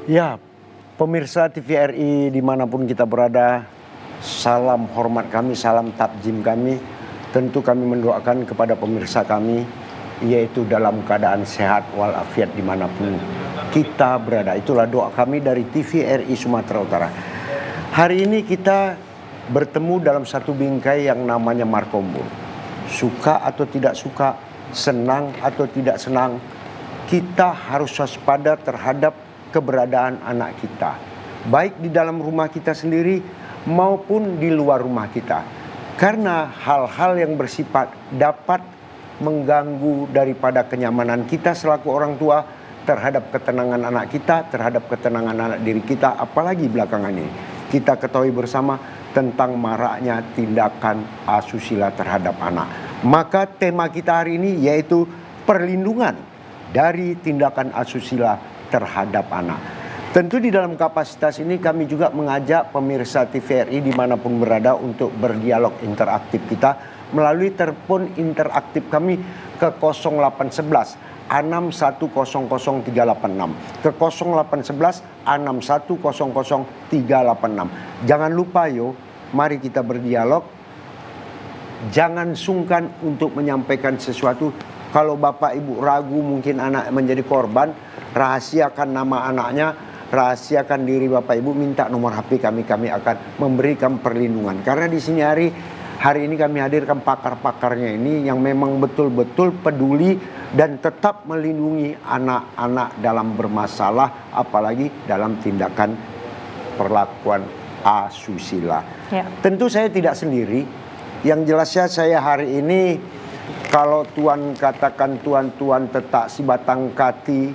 Ya, pemirsa TVRI dimanapun kita berada, salam hormat kami, salam takjim kami. Tentu kami mendoakan kepada pemirsa kami, yaitu dalam keadaan sehat walafiat dimanapun kita berada. Itulah doa kami dari TVRI Sumatera Utara. Hari ini kita bertemu dalam satu bingkai yang namanya Markombur. Suka atau tidak suka, senang atau tidak senang, kita harus waspada terhadap keberadaan anak kita, baik di dalam rumah kita sendiri maupun di luar rumah kita, karena hal-hal yang bersifat dapat mengganggu daripada kenyamanan kita selaku orang tua terhadap ketenangan anak kita, terhadap ketenangan anak diri kita, apalagi belakangan ini kita ketahui bersama tentang maraknya tindakan asusila terhadap anak. Maka tema kita hari ini yaitu perlindungan dari tindakan asusila terhadap anak. Tentu di dalam kapasitas ini kami juga mengajak pemirsa TVRI dimanapun berada untuk berdialog interaktif kita melalui telepon interaktif kami ke 0811 6100386 ke 0811 6100386. Jangan lupa mari kita berdialog. Jangan sungkan untuk menyampaikan sesuatu. Kalau bapak ibu ragu mungkin anak menjadi korban, rahasiakan nama anaknya, rahasiakan diri bapak ibu, minta nomor HP kami akan memberikan perlindungan. Karena di sini hari ini kami hadirkan pakar-pakarnya ini yang memang betul-betul peduli dan tetap melindungi anak-anak dalam bermasalah, apalagi dalam tindakan perlakuan asusila. Ya. Tentu saya tidak sendiri. Yang jelasnya saya hari ini, kalau Tuhan katakan Tuhan tetap si batang kati,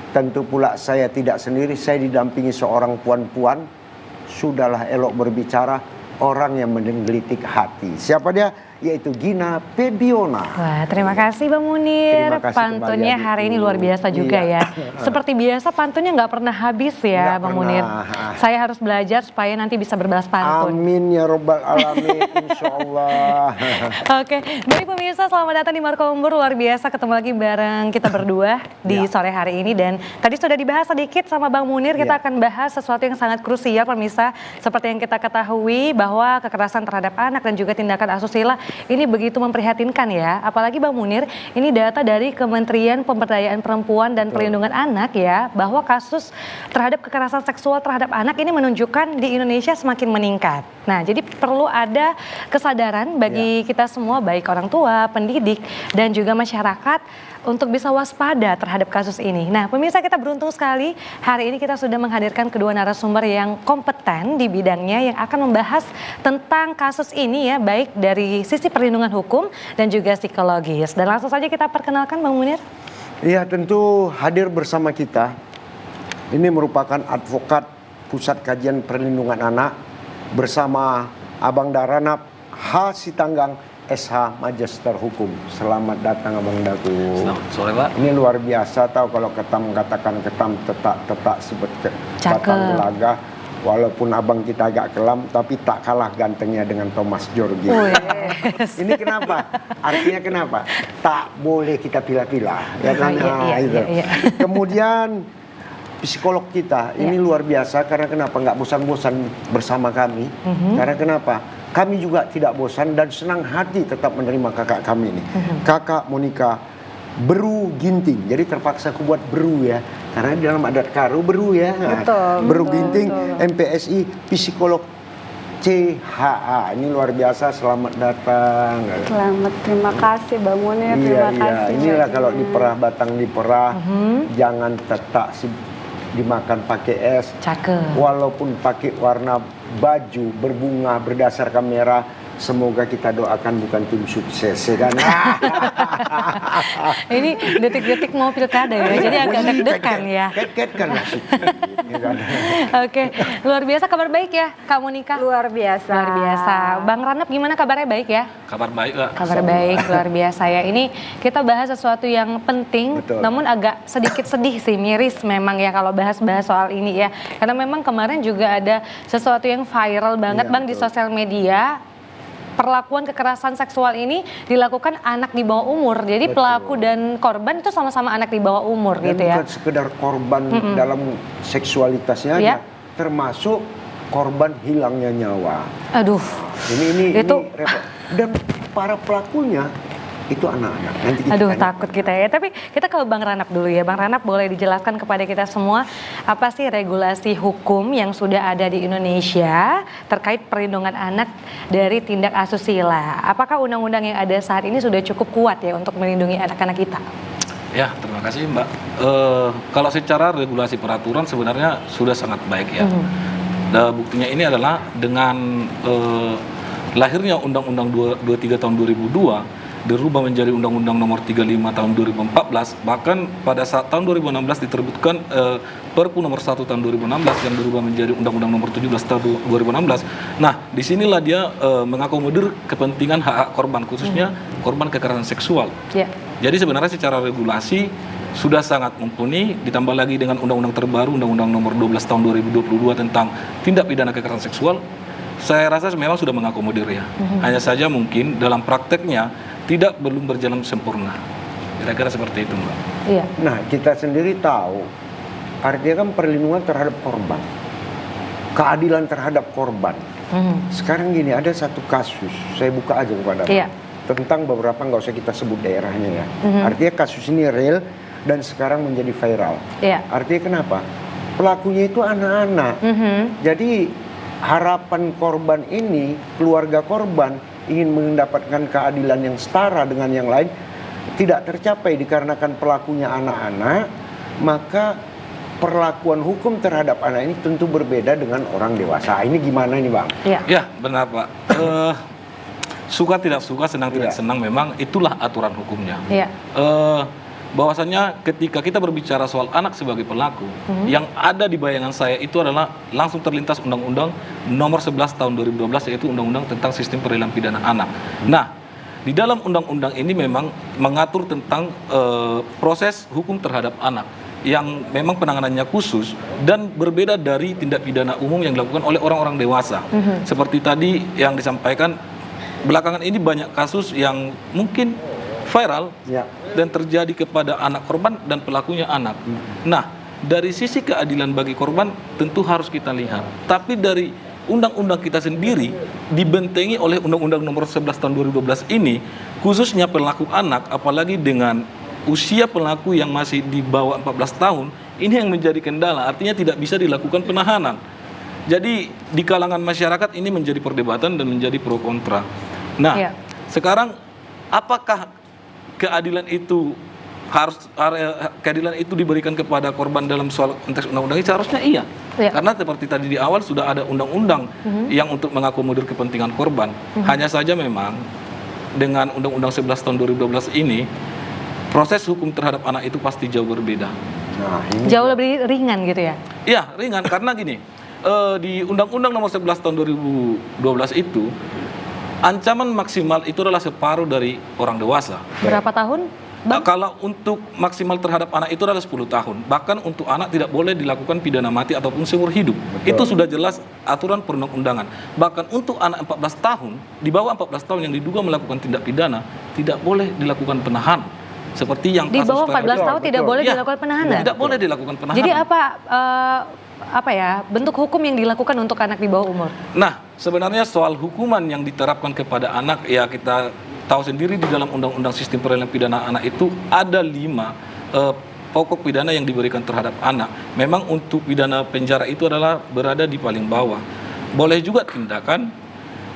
tentu pula saya tidak sendiri. Saya didampingi seorang puan-puan, sudahlah elok berbicara, orang yang menggelitik hati. Siapa dia? Yaitu Gina Febiona. Wah, terima kasih Bang Munir. Pantunnya hari ini luar biasa juga ya. Seperti biasa pantunnya nggak pernah habis ya Bang Munir. Saya harus belajar supaya nanti bisa berbalas pantun. Amin ya robbal alamin, insyaallah. Oke, baik pemirsa, selamat datang di Markombur. Luar biasa ketemu lagi bareng kita berdua di sore hari ini. Dan tadi sudah dibahas sedikit sama Bang Munir, kita akan bahas sesuatu yang sangat krusial pemirsa. Seperti yang kita ketahui bahwa kekerasan terhadap anak dan juga tindakan asusila ini begitu memprihatinkan ya, apalagi Bang Munir, ini data dari Kementerian Pemberdayaan Perempuan dan Perlindungan Anak ya, bahwa kasus terhadap kekerasan seksual terhadap anak ini menunjukkan di Indonesia semakin meningkat. Nah, jadi perlu ada kesadaran bagi kita semua, baik orang tua, pendidik, dan juga masyarakat untuk bisa waspada terhadap kasus ini. Nah, pemirsa, kita beruntung sekali hari ini kita sudah menghadirkan kedua narasumber yang kompeten di bidangnya yang akan membahas tentang kasus ini ya, baik dari sisi perlindungan hukum dan juga psikologis. Dan langsung saja kita perkenalkan Bang Munir. Iya, tentu hadir bersama kita. Ini merupakan advokat Pusat Kajian Perlindungan Anak bersama Abang Daranap H. Sitanggang SH Magister Hukum. Selamat datang Abang Daku. Selamat sore Pak. Ini luar biasa, tahu kalau ketam katakan ketam tetak sebut batang gelaga. Walaupun abang kita agak kelam, tapi tak kalah gantengnya dengan Thomas Georgi. Ini kenapa? Artinya kenapa? Tak boleh kita pilah-pilah. Ya kan? Iya. Kemudian psikolog kita ini luar biasa karena kenapa? Nggak bosan-bosan bersama kami. Karena kenapa? Kami juga tidak bosan dan senang hati tetap menerima kakak kami ini. Kakak Monica Beru Ginting. Jadi terpaksa aku buat Beru ya. Karena di dalam adat Karo Beru ya. Beru Ginting, MPSI, psikolog CHA. Ini luar biasa, selamat datang. Selamat, terima kasih Bang Munir, terima kasih. Inilah kalau diperah batang diperah, jangan tetap dimakan pakai es. Cakep. Walaupun pakai warna baju berbunga berdasarkan merah, semoga kita doakan bukan tim sukses kan. Ini detik-detik mau pilkada ya, jadi agak deg-degan ya. Ket kan. Oke, luar biasa, kabar baik ya Kak Monica? Luar biasa. Luar biasa. Bang Ranap gimana kabarnya, baik ya? Kabar baik Kak. Kabar baik, luar biasa ya. Ini kita bahas sesuatu yang penting, namun agak sedikit sedih sih, miris memang ya kalau bahas-bahas soal ini ya. Karena memang kemarin juga ada sesuatu yang viral banget Bang di sosial media. perlakuan kekerasan seksual ini dilakukan anak di bawah umur. Jadi pelaku dan korban itu sama-sama anak di bawah umur Dan gitu ya. bukan sekedar korban dalam seksualitasnya Iya. aja, termasuk korban hilangnya nyawa. Aduh. Ini Itu- repot. Dan para pelakunya itu anak-anak. Nanti kita Aduh, tanya. takut kita ya. Tapi kita ke Bang Ranap dulu ya. Bang Ranap, boleh dijelaskan kepada kita semua apa sih regulasi hukum yang sudah ada di Indonesia terkait perlindungan anak dari tindak asusila? Apakah undang-undang yang ada saat ini sudah cukup kuat ya untuk melindungi anak-anak kita? Ya, terima kasih Mbak. Kalau secara regulasi peraturan sebenarnya sudah sangat baik ya. Dan buktinya ini adalah dengan lahirnya Undang-Undang 23 tahun 2002 dirubah menjadi Undang-Undang Nomor 35 tahun 2014, bahkan pada saat tahun 2016 diterbitkan Perpu Nomor 1 tahun 2016 yang berubah menjadi Undang-Undang Nomor 17 tahun 2016. Nah, disinilah dia mengakomodir kepentingan hak-hak korban, khususnya korban kekerasan seksual. Ya. Jadi sebenarnya secara regulasi sudah sangat mumpuni, ditambah lagi dengan undang-undang terbaru, Undang-Undang Nomor 12 tahun 2022 tentang tindak pidana kekerasan seksual, saya rasa memang sudah mengakomodir ya. Hanya saja mungkin dalam prakteknya tidak belum berjalan sempurna. Kira-kira seperti itu, Mbak. Iya. Nah, kita sendiri tahu artinya kan perlindungan terhadap korban, keadilan terhadap korban. Sekarang gini, ada satu kasus, saya buka aja kepada Iya. tentang beberapa, nggak usah kita sebut daerahnya ya. Artinya kasus ini real dan sekarang menjadi viral. Iya. Artinya kenapa? Pelakunya itu anak-anak. Jadi harapan korban ini, keluarga korban ingin mendapatkan keadilan yang setara dengan yang lain, tidak tercapai dikarenakan pelakunya anak-anak, maka perlakuan hukum terhadap anak ini tentu berbeda dengan orang dewasa. Ini gimana ini Bang? Iya. Ya, benar, Pak. Suka tidak suka, senang tidak senang, memang itulah aturan hukumnya. Iya. Bahwasannya ketika kita berbicara soal anak sebagai pelaku, yang ada di bayangan saya itu adalah langsung terlintas Undang-Undang Nomor 11 tahun 2012, yaitu Undang-Undang tentang Sistem Peradilan Pidana Anak. Nah, di dalam undang-undang ini memang mengatur tentang proses hukum terhadap anak yang memang penanganannya khusus dan berbeda dari tindak pidana umum yang dilakukan oleh orang-orang dewasa. Seperti tadi yang disampaikan, belakangan ini banyak kasus yang mungkin viral Ya. dan terjadi kepada anak korban dan pelakunya anak. Nah, dari sisi keadilan bagi korban tentu harus kita lihat. Tapi dari undang-undang kita sendiri dibentengi oleh Undang-Undang Nomor 11 tahun 2012 ini, khususnya pelaku anak, apalagi dengan usia pelaku yang masih di bawah 14 tahun, ini yang menjadi kendala. Artinya tidak bisa dilakukan penahanan. Jadi di kalangan masyarakat ini menjadi perdebatan dan menjadi pro kontra. Nah, Iya. sekarang apakah keadilan itu keadilan itu diberikan kepada korban dalam soal konteks undang-undang ini? Seharusnya iya. Iya. Karena seperti tadi di awal sudah ada undang-undang yang untuk mengakomodir kepentingan korban. Hanya saja memang dengan Undang-Undang 11 tahun 2012 ini proses hukum terhadap anak itu pasti jauh berbeda. Nah, ini Jauh lebih ringan gitu ya. Iya, ringan karena gini, di Undang-Undang Nomor 11 tahun 2012 itu ancaman maksimal itu adalah separuh dari orang dewasa. Berapa tahun? Kalau untuk maksimal terhadap anak itu adalah 10 tahun. Bahkan untuk anak tidak boleh dilakukan pidana mati ataupun seumur hidup. Itu sudah jelas aturan perundang-undangan. Bahkan untuk anak 14 tahun, di bawah 14 tahun yang diduga melakukan tindak pidana, tidak boleh dilakukan penahanan. Seperti yang Di kasus bawah 14 Betul, tahun tidak betul. boleh Ya, dilakukan penahanan. Tidak boleh dilakukan penahanan. Jadi apa ya bentuk hukum yang dilakukan untuk anak di bawah umur? Nah, sebenarnya soal hukuman yang diterapkan kepada anak, ya kita tahu sendiri di dalam Undang-Undang Sistem Peradilan Pidana Anak itu ada 5 pokok pidana yang diberikan terhadap anak. Memang untuk pidana penjara itu adalah berada di paling bawah. Boleh juga tindakan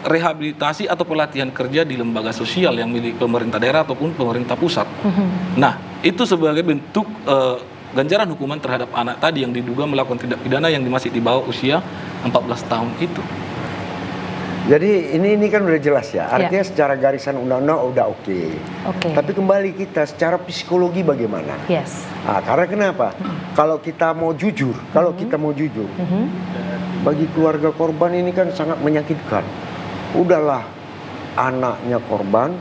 rehabilitasi atau pelatihan kerja di lembaga sosial yang milik pemerintah daerah ataupun pemerintah pusat. Nah, itu sebagai bentuk ganjaran hukuman terhadap anak tadi yang diduga melakukan tindak pidana yang masih di bawah usia 14 tahun itu. Jadi ini kan udah jelas ya. Artinya secara garisan undang-undang udah oke. Oke. Tapi kembali kita secara psikologi bagaimana? Yes. Nah, karena kenapa? Kalau kita mau jujur, bagi keluarga korban ini kan sangat menyakitkan. Udahlah, anaknya korban,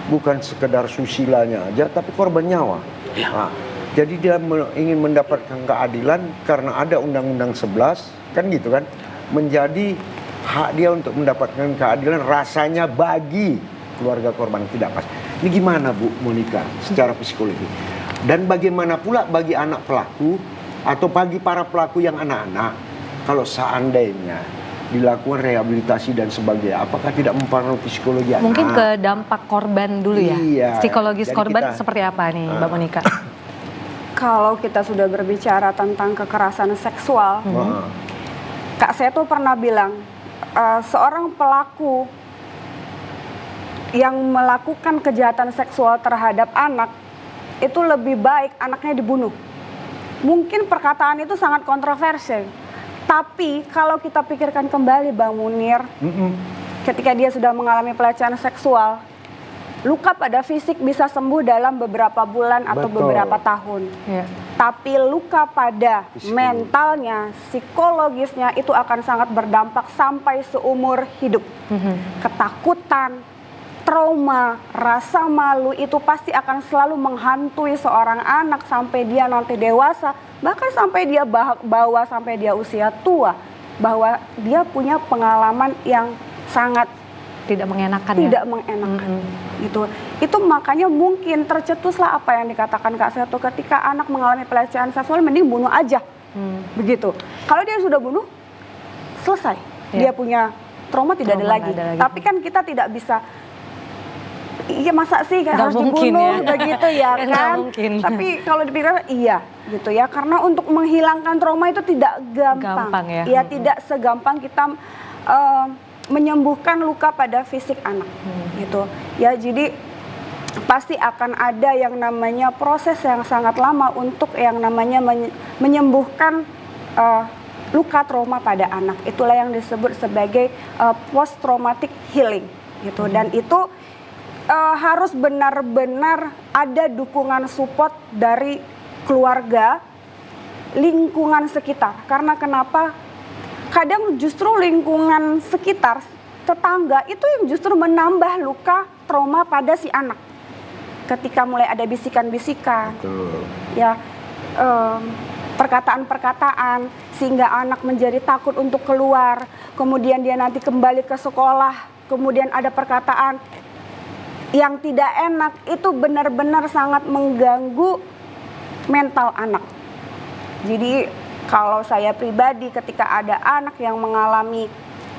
bukan sekedar susilanya aja, tapi korban nyawa. Ya. Nah, jadi dia ingin mendapatkan keadilan karena ada Undang-Undang 11, kan gitu kan, menjadi hak dia untuk mendapatkan keadilan rasanya bagi keluarga korban tidak pas. Ini gimana Bu Monica secara psikologi? Dan bagaimana pula bagi anak pelaku atau bagi para pelaku yang anak-anak kalau seandainya dilakukan rehabilitasi dan sebagainya, apakah tidak mempengaruhi psikologi anak? Mungkin ke dampak korban dulu ya. Iya. Psikologis Jadi korban kita- seperti apa nih, Mbak Monica? Kalau kita sudah berbicara tentang kekerasan seksual, Wah. Kak Seto pernah bilang, seorang pelaku yang melakukan kejahatan seksual terhadap anak, itu lebih baik anaknya dibunuh. Mungkin perkataan itu sangat kontroversial, tapi kalau kita pikirkan kembali Bang Munir, ketika dia sudah mengalami pelecehan seksual, luka pada fisik bisa sembuh dalam beberapa bulan atau Betul. beberapa tahun. Ya. Tapi luka pada Psikologis. mentalnya, psikologisnya itu akan sangat berdampak sampai seumur hidup. Ketakutan, trauma, rasa malu itu pasti akan selalu menghantui seorang anak sampai dia nanti dewasa, bahkan sampai dia bawa sampai dia usia tua, bahwa dia punya pengalaman yang sangat Tidak mengenakan tidak ya. mengenakan. Itu makanya mungkin tercetuslah apa yang dikatakan Kak Seto, ketika anak mengalami pelecehan seksual mending bunuh aja. Begitu. Kalau dia sudah bunuh, selesai. Dia Iya. punya trauma tidak ada Trauma lagi. nggak ada lagi. Tapi kan kita tidak bisa, iya masa sih Nggak harus mungkin dibunuh ya. begitu ya Nggak kan? mungkin. Tapi kalau dipikir iya gitu ya, karena untuk menghilangkan trauma itu tidak gampang. Gampang ya. Iya, tidak segampang kita menyembuhkan luka pada fisik anak gitu ya. Jadi pasti akan ada yang namanya proses yang sangat lama untuk yang namanya menyembuhkan luka trauma pada anak. Itulah yang disebut sebagai post traumatic healing gitu. Dan itu harus benar-benar ada dukungan support dari keluarga, lingkungan sekitar. Karena kenapa? Kadang justru lingkungan sekitar, tetangga itu yang justru menambah luka trauma pada si anak. Ketika mulai ada bisikan-bisikan, Betul. ya perkataan-perkataan sehingga anak menjadi takut untuk keluar. Kemudian dia nanti kembali ke sekolah, kemudian ada perkataan yang tidak enak, itu benar-benar sangat mengganggu mental anak. Jadi kalau saya pribadi ketika ada anak yang mengalami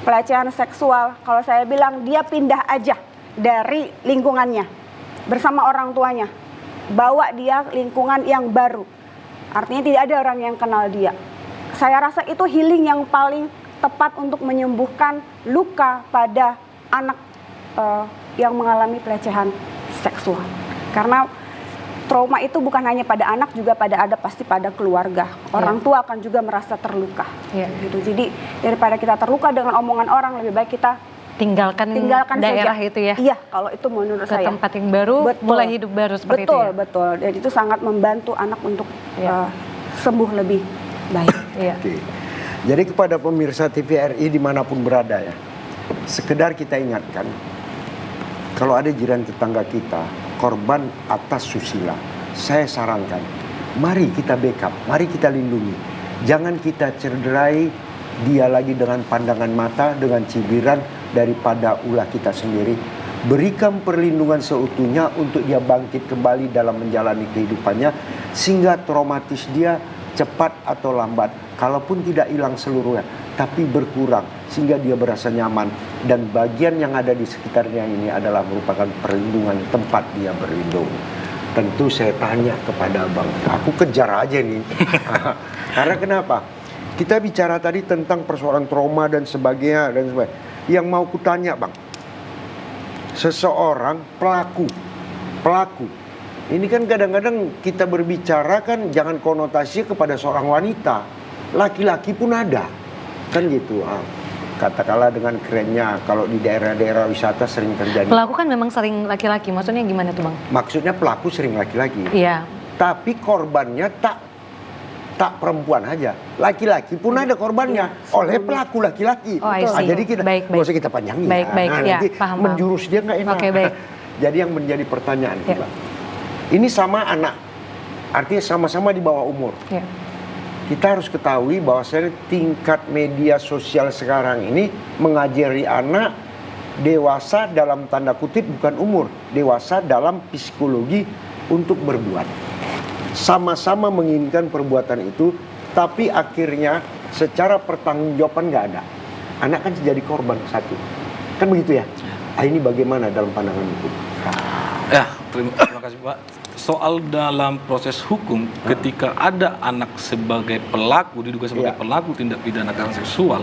pelecehan seksual, kalau saya bilang dia pindah aja dari lingkungannya bersama orang tuanya. Bawa dia lingkungan yang baru. Artinya tidak ada orang yang kenal dia. Saya rasa itu healing yang paling tepat untuk menyembuhkan luka pada anak yang mengalami pelecehan seksual. Karena trauma itu bukan hanya pada anak, juga pasti pada keluarga. Orang tua akan juga merasa terluka. Gitu. Jadi daripada kita terluka dengan omongan orang, lebih baik kita tinggalkan daerah saja. itu ya. Iya, kalau itu menurut Ke saya. tempat yang baru, mulai hidup baru seperti itu ya. Betul. Dan itu sangat membantu anak untuk sembuh lebih baik. Iya. Oke. Jadi kepada pemirsa TVRI dimanapun berada ya, sekedar kita ingatkan, kalau ada jiran tetangga kita korban atas susila, saya sarankan, mari kita backup, mari kita lindungi. Jangan kita cederai dia lagi dengan pandangan mata, dengan cibiran daripada ulah kita sendiri. Berikan perlindungan seutuhnya untuk dia bangkit kembali dalam menjalani kehidupannya, sehingga traumatis dia cepat atau lambat, kalaupun tidak hilang seluruhnya, tapi berkurang sehingga dia berasa nyaman, dan bagian yang ada di sekitarnya ini adalah merupakan perlindungan tempat dia berlindung. Tentu saya tanya kepada Abang, aku kejar aja nih. Karena kenapa? Kita bicara tadi tentang persoalan trauma dan sebagainya. Yang mau kutanya Bang, seseorang pelaku, ini kan kadang-kadang kita berbicara kan jangan konotasinya kepada seorang wanita, laki-laki pun ada, kan gitu. Katakanlah dengan kerennya, kalau di daerah-daerah wisata sering terjadi. Pelaku kan memang sering laki-laki, maksudnya gimana tuh Bang? Maksudnya pelaku sering laki-laki. Iya. Tapi korbannya tak perempuan aja, laki-laki pun ada korbannya oleh pelaku laki-laki. Oh, I see. Jadi kita Baik. nggak usah kita panjangin. Baik, ya, Nanti paham. menjurus dia nggak enak. Oke, baik. Jadi yang menjadi pertanyaan Ya. kita, ini sama anak, artinya sama-sama di bawah umur. Ya. Kita harus ketahui bahwa tingkat media sosial sekarang ini mengajari anak dewasa dalam tanda kutip, bukan umur, dewasa dalam psikologi untuk berbuat. Sama-sama menginginkan perbuatan itu, tapi akhirnya secara pertanggungjawaban nggak ada. Anak kan jadi korban satu. Kan begitu ya? Ini bagaimana dalam pandangan hukum? Ya, terima kasih Pak. Soal dalam proses hukum, ketika ada anak sebagai pelaku, diduga sebagai pelaku tindak pidana kekerasan seksual,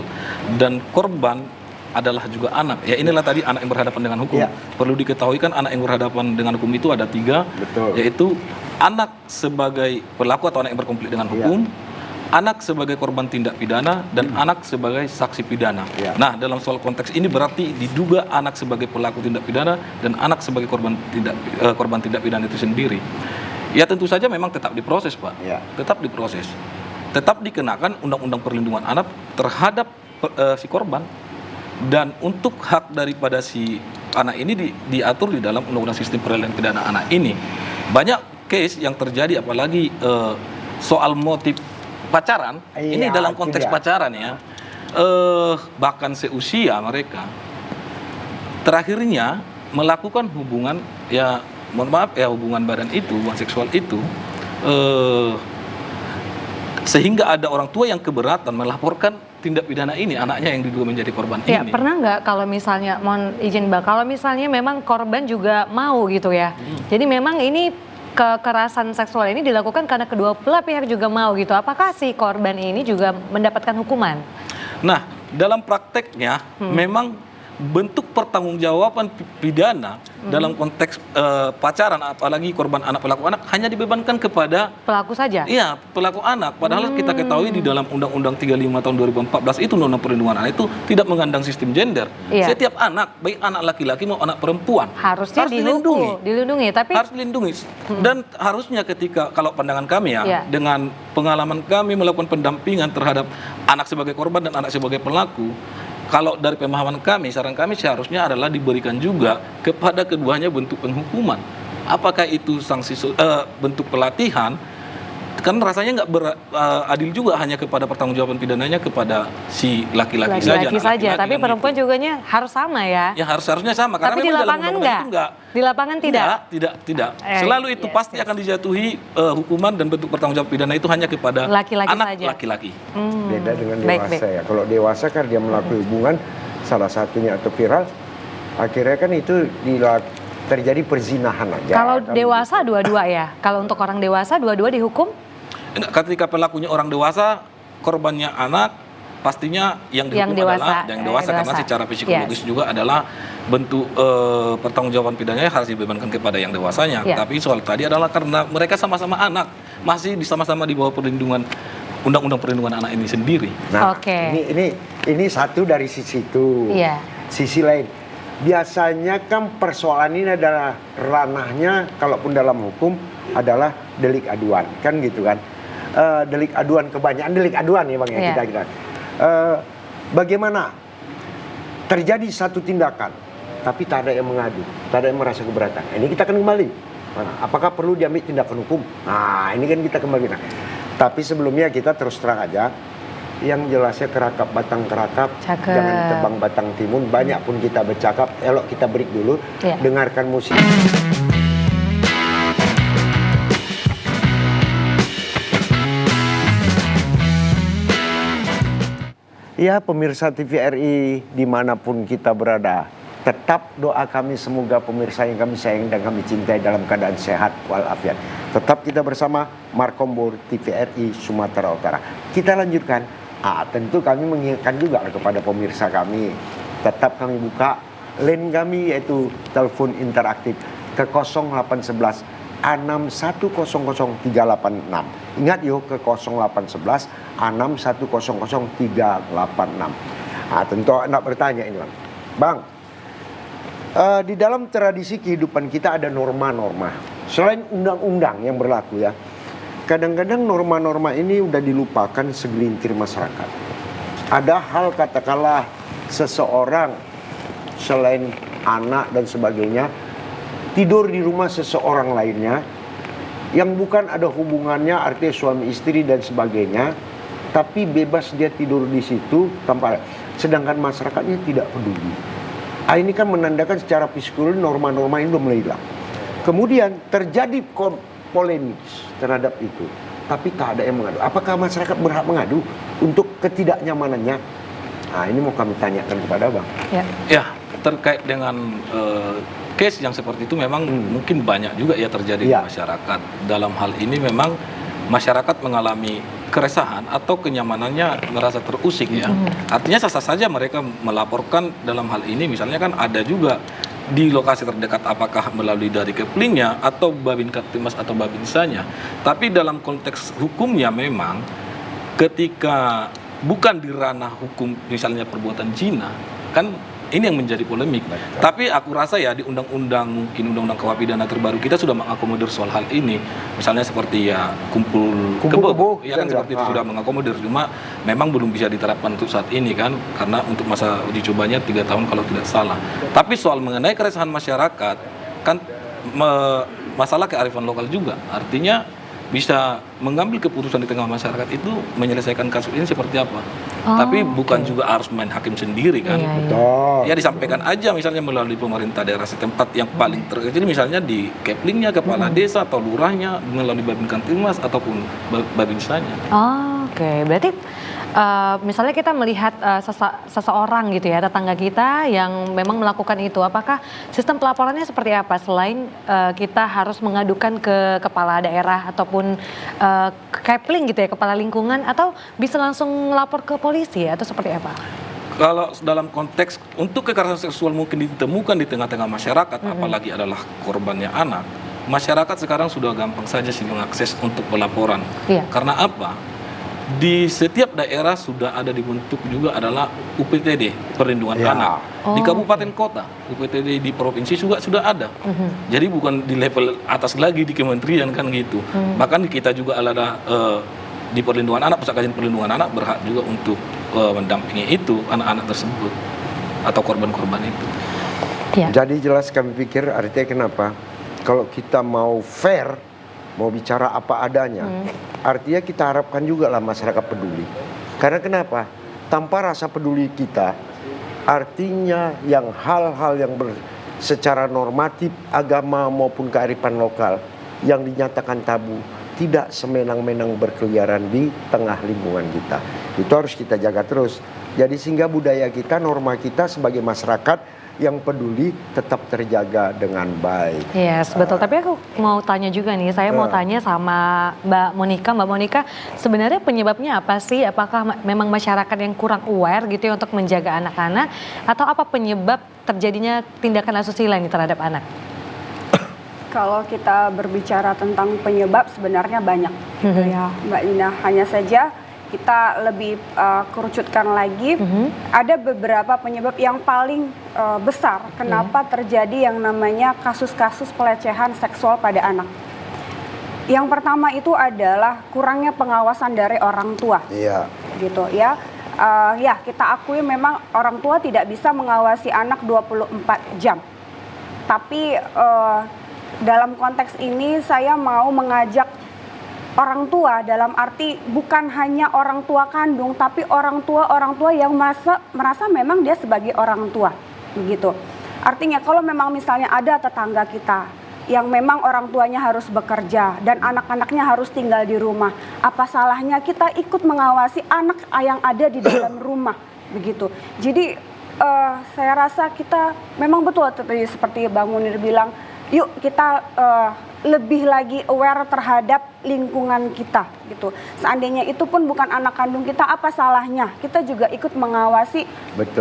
dan korban adalah juga anak. Ya inilah tadi anak yang berhadapan dengan hukum. Perlu diketahui kan anak yang berhadapan dengan hukum itu ada 3, yaitu anak sebagai pelaku atau anak yang berkonflik dengan hukum, anak sebagai korban tindak pidana, dan anak sebagai saksi pidana. Nah, dalam soal konteks ini berarti diduga anak sebagai pelaku tindak pidana dan anak sebagai korban tindak pidana itu sendiri. Ya tentu saja memang tetap diproses, Pak. Tetap diproses. Tetap dikenakan Undang-Undang Perlindungan Anak terhadap si korban. Dan untuk hak daripada si anak ini diatur di dalam Undang-Undang Sistem Peradilan Pidana Anak ini. Banyak case yang terjadi, apalagi soal motif pacaran, ini dalam konteks pacaran ya, bahkan seusia mereka terakhirnya melakukan hubungan, ya mohon maaf ya, hubungan badan itu, hubungan seksual itu, sehingga ada orang tua yang keberatan melaporkan tindak pidana ini, anaknya yang diduga menjadi korban ini. Pernah nggak kalau misalnya, mohon izin Bang, kalau misalnya memang korban juga mau gitu ya, jadi memang ini kekerasan seksual ini dilakukan karena kedua belah pihak juga mau gitu. Apakah si korban ini juga mendapatkan hukuman? Nah, dalam prakteknya memang bentuk pertanggungjawaban pidana dalam konteks pacaran, apalagi korban anak, pelaku anak, hanya dibebankan kepada pelaku saja? Iya, pelaku anak. Padahal kita ketahui di dalam Undang-Undang 35 tahun 2014 itu, Undang-Undang Perlindungan Anak itu tidak mengandang sistem gender. Setiap anak, baik anak laki-laki maupun anak perempuan, harusnya dilindungi, tapi harus dilindungi. Dan harusnya ketika, kalau pandangan kami ya, dengan pengalaman kami melakukan pendampingan terhadap anak sebagai korban dan anak sebagai pelaku, kalau dari pemahaman kami, saran kami seharusnya adalah diberikan juga kepada keduanya bentuk penghukuman. Apakah itu sanksi bentuk pelatihan? Kan rasanya nggak adil juga hanya kepada pertanggungjawaban pidananya kepada si laki-laki saja. Tapi perempuan juga harus sama ya? Ya harusnya sama. Karena tapi di lapangan enggak? Di lapangan tidak? Tidak. Selalu itu pasti akan dijatuhi hukuman dan bentuk pertanggungjawaban pidana itu hanya kepada anak laki-laki. Beda dengan dewasa ya. Kalau dewasa kan dia melakukan hubungan, salah satunya atau viral, akhirnya kan itu terjadi perzinahan aja. Kalau dewasa dua-dua ya? Kalau untuk orang dewasa dua-dua dihukum? Ketika pelakunya orang dewasa, korbannya anak, pastinya yang dihukum adalah yang dewasa. Karena secara psikologis juga adalah bentuk pertanggungjawaban pidananya harus dibebankan kepada yang dewasanya. Tapi soal tadi adalah karena mereka sama-sama anak, masih sama-sama di bawah perlindungan Undang-Undang Perlindungan Anak ini sendiri. Nah, ini satu dari sisi itu. Sisi lain, biasanya kan persoalan ini adalah ranahnya, kalaupun dalam hukum adalah delik aduan, kan gitu kan. Delik aduan, kebanyakan delik aduan ya Bang ya, kita. Bagaimana terjadi satu tindakan tapi tak ada yang mengadu, tak ada yang merasa keberatan. Ini kita akan kembali. Apakah perlu diambil tindakan hukum? Nah, ini kan kita kembali. Tapi sebelumnya kita terus terang aja, yang jelasnya kerakap batang kerakap, jangan tebang batang timun. Banyak pun kita bercakap, elok kita break dulu, dengarkan musik. Ya, pemirsa TVRI dimanapun kita berada, tetap doa kami semoga pemirsa yang kami sayang dan kami cintai dalam keadaan sehat walafiat. Tetap kita bersama Markombur TVRI Sumatera Utara. Kita lanjutkan. Tentu kami mengingatkan juga kepada pemirsa kami, tetap kami buka line kami yaitu telepon interaktif ke 0811 6100386. Ingat yuk, ke 0811 6100386. Tentu anak bertanya ini Bang, di dalam tradisi kehidupan kita ada norma-norma. Selain undang-undang yang berlaku ya, kadang-kadang norma-norma ini udah dilupakan segelintir masyarakat. Ada hal katakanlah seseorang selain anak dan sebagainya tidur di rumah seseorang lainnya yang bukan ada hubungannya, artinya suami istri dan sebagainya, tapi bebas dia tidur di situ tanpa, sedangkan masyarakatnya tidak peduli. Ini kan menandakan secara psikologis norma-norma ini belum hilang. Kemudian terjadi polemik terhadap itu, tapi tak ada yang mengadu. Apakah masyarakat berhak mengadu untuk ketidaknyamanannya? Ini mau kami tanyakan kepada Bang. Ya, terkait dengan case yang seperti itu memang mungkin banyak juga ya terjadi di masyarakat. Dalam hal ini memang masyarakat mengalami keresahan atau kenyamanannya merasa terusik ya. Artinya sah-sah saja mereka melaporkan dalam hal ini, misalnya kan ada juga di lokasi terdekat, apakah melalui dari Keplingnya atau Babin Kaptimas atau Babinsanya. Tapi dalam konteks hukumnya memang ketika bukan di ranah hukum misalnya perbuatan zina, kan ini yang menjadi polemik. Tapi aku rasa ya di undang-undang, mungkin undang-undang KUH pidana terbaru kita sudah mengakomodir soal hal ini. Misalnya seperti ya kumpul kebo, ya kan seperti itu sudah mengakomodir. Cuma memang belum bisa diterapkan untuk saat ini kan, karena untuk masa uji cobanya 3 tahun kalau tidak salah. Tapi soal mengenai keresahan masyarakat kan masalah kearifan lokal juga. Artinya bisa mengambil keputusan di tengah masyarakat itu menyelesaikan kasus ini seperti apa. Tapi bukan juga harus main hakim sendiri kan. Ya disampaikan aja misalnya melalui pemerintah daerah setempat yang paling terkecil, misalnya di Keplingnya, kepala desa atau lurahnya, melalui Babin Kamtibmas ataupun Babinsanya. Oke, berarti misalnya kita melihat seseorang gitu ya, tetangga kita yang memang melakukan itu, apakah sistem pelaporannya seperti apa selain kita harus mengadukan ke kepala daerah ataupun Kepling gitu ya, kepala lingkungan, atau bisa langsung lapor ke polisi atau seperti apa? Kalau dalam konteks untuk kekerasan seksual mungkin ditemukan di tengah-tengah masyarakat, apalagi adalah korbannya anak, masyarakat sekarang sudah gampang saja sih mengakses untuk pelaporan. Karena apa? Di setiap daerah sudah ada dibentuk juga adalah UPTD perlindungan anak. Di kabupaten kota, UPTD di provinsi juga sudah ada. Jadi bukan di level atas lagi di kementerian kan gitu. Bahkan kita juga ada di perlindungan anak, pusat kajian perlindungan anak berhak juga untuk mendampingi itu anak-anak tersebut atau korban-korban itu. Jadi jelas kami pikir artinya kenapa kalau kita mau fair, mau bicara apa adanya, artinya kita harapkan juga lah masyarakat peduli. Karena kenapa? Tanpa rasa peduli kita, artinya yang hal-hal yang secara normatif agama maupun kearifan lokal yang dinyatakan tabu tidak semenang-menang berkeliaran di tengah lingkungan kita. Itu harus kita jaga terus. Jadi sehingga budaya kita, norma kita sebagai masyarakat yang peduli tetap terjaga dengan baik. Yes, betul. Tapi aku mau tanya juga nih, saya mau tanya sama Mbak Monika. Mbak Monika, sebenarnya penyebabnya apa sih? Apakah memang masyarakat yang kurang aware gitu ya untuk menjaga anak-anak? Atau apa penyebab terjadinya tindakan asusila ini terhadap anak? Kalau kita berbicara tentang penyebab sebenarnya banyak gitu ya Mbak Lina. Hanya saja kita lebih kerucutkan lagi, ada beberapa penyebab yang paling besar kenapa terjadi yang namanya kasus-kasus pelecehan seksual pada anak. Yang pertama itu adalah kurangnya pengawasan dari orang tua. Gitu ya. Ya, kita akui memang orang tua tidak bisa mengawasi anak 24 jam. Tapi dalam konteks ini saya mau mengajak orang tua, dalam arti bukan hanya orang tua kandung, tapi orang tua yang merasa memang dia sebagai orang tua, begitu. Artinya kalau memang misalnya ada tetangga kita yang memang orang tuanya harus bekerja dan anak-anaknya harus tinggal di rumah, apa salahnya kita ikut mengawasi anak yang ada di dalam rumah, begitu. Jadi saya rasa kita memang betul seperti Bang Munir bilang, yuk kita lebih lagi aware terhadap lingkungan kita gitu. Seandainya itu pun bukan anak kandung kita, apa salahnya kita juga ikut mengawasi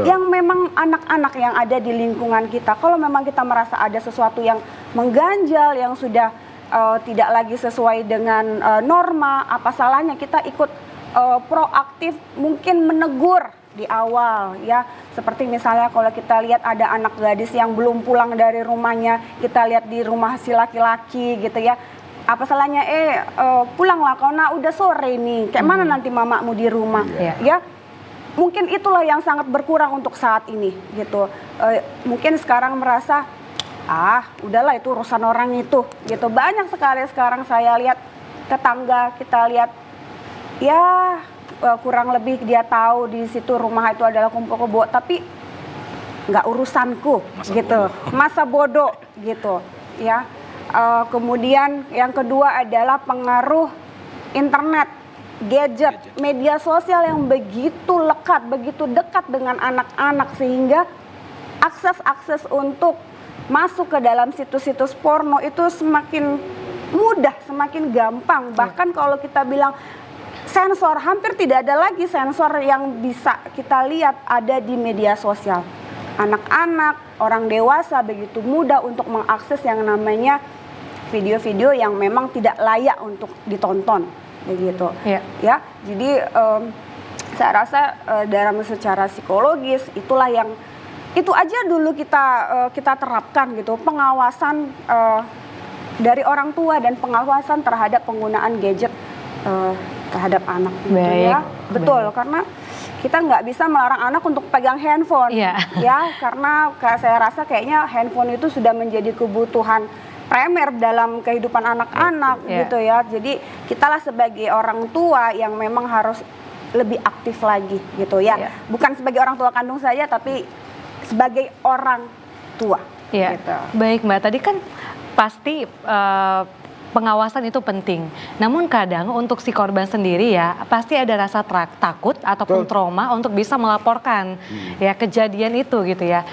yang memang anak-anak yang ada di lingkungan kita. Kalau memang kita merasa ada sesuatu yang mengganjal, yang sudah tidak lagi sesuai dengan norma, apa salahnya kita ikut proaktif mungkin menegur di awal ya, seperti misalnya kalau kita lihat ada anak gadis yang belum pulang dari rumahnya, kita lihat di rumah si laki-laki gitu ya, apa salahnya pulanglah karena udah sore nih, kayak mana nanti mamamu di rumah ya. Mungkin itulah yang sangat berkurang untuk saat ini gitu. Mungkin sekarang merasa udahlah itu urusan orang itu gitu. Banyak sekali sekarang saya lihat tetangga, kita lihat ya kurang lebih dia tahu di situ rumah itu adalah kumpul kebo, tapi nggak urusanku masa bodoh gitu ya. Kemudian yang kedua adalah pengaruh internet, gadget, media sosial yang begitu lekat, begitu dekat dengan anak-anak sehingga akses untuk masuk ke dalam situs-situs porno itu semakin mudah, semakin gampang. Bahkan kalau kita bilang sensor, hampir tidak ada lagi sensor yang bisa kita lihat ada di media sosial. Anak-anak, orang dewasa begitu mudah untuk mengakses yang namanya video-video yang memang tidak layak untuk ditonton, begitu. Ya, jadi saya rasa dalam secara psikologis itulah yang itu aja dulu kita terapkan gitu, pengawasan dari orang tua dan pengawasan terhadap penggunaan gadget terhadap anak gitu ya. Betul, karena kita nggak bisa melarang anak untuk pegang handphone ya, karena saya rasa kayaknya handphone itu sudah menjadi kebutuhan primer dalam kehidupan anak-anak gitu ya. Jadi kitalah sebagai orang tua yang memang harus lebih aktif lagi gitu ya. Bukan sebagai orang tua kandung saya, tapi sebagai orang tua. Gitu. Baik Mbak, tadi kan pasti pengawasan itu penting. Namun kadang untuk si korban sendiri ya pasti ada rasa takut ataupun trauma untuk bisa melaporkan ya kejadian itu gitu ya.